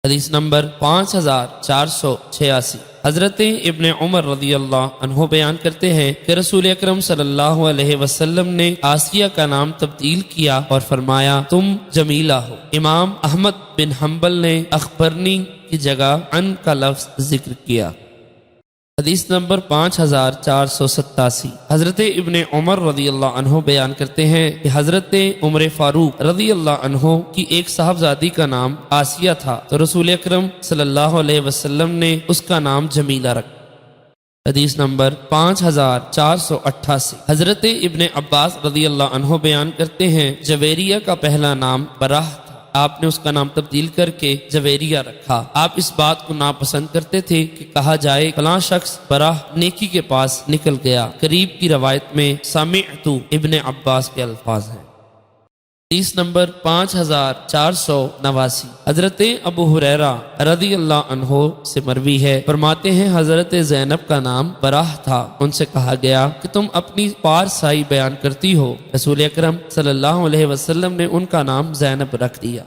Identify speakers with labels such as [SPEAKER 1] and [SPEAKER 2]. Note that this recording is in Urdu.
[SPEAKER 1] حدیث نمبر 5486 حضرت ابن عمر رضی اللہ عنہ بیان کرتے ہیں کہ رسول اکرم صلی اللہ علیہ وسلم نے آسیہ کا نام تبدیل کیا اور فرمایا تم جمیلہ ہو۔ امام احمد بن حنبل نے اخبرنی کی جگہ عن کا لفظ ذکر کیا۔ حدیث نمبر 5487 حضرت ابن عمر رضی اللہ عنہ بیان کرتے ہیں کہ حضرت عمر فاروق رضی اللہ عنہ کی ایک صاحبزادی کا نام آسیہ تھا تو رسول اکرم صلی اللہ علیہ وسلم نے اس کا نام جمیلہ رکھا۔ حدیث نمبر 5488 حضرت ابن عباس رضی اللہ عنہ بیان کرتے ہیں جویریہ کا پہلا نام براہ تھا، آپ نے اس کا نام تبدیل کر کے جویریہ رکھا۔ آپ اس بات کو ناپسند کرتے تھے کہ کہا جائے فلاں شخص براہ نیکی کے پاس نکل گیا۔ قریب کی روایت میں سمعت ابن عباس کے الفاظ ہیں۔ حدیث نمبر 5489 حضرت ابو ہریرہ رضی اللہ عنہ سے مروی ہے، فرماتے ہیں حضرت زینب کا نام براہ تھا، ان سے کہا گیا کہ تم اپنی پارسائی بیان کرتی ہو، رسول اکرم صلی اللہ علیہ وسلم نے ان کا نام زینب رکھ دیا۔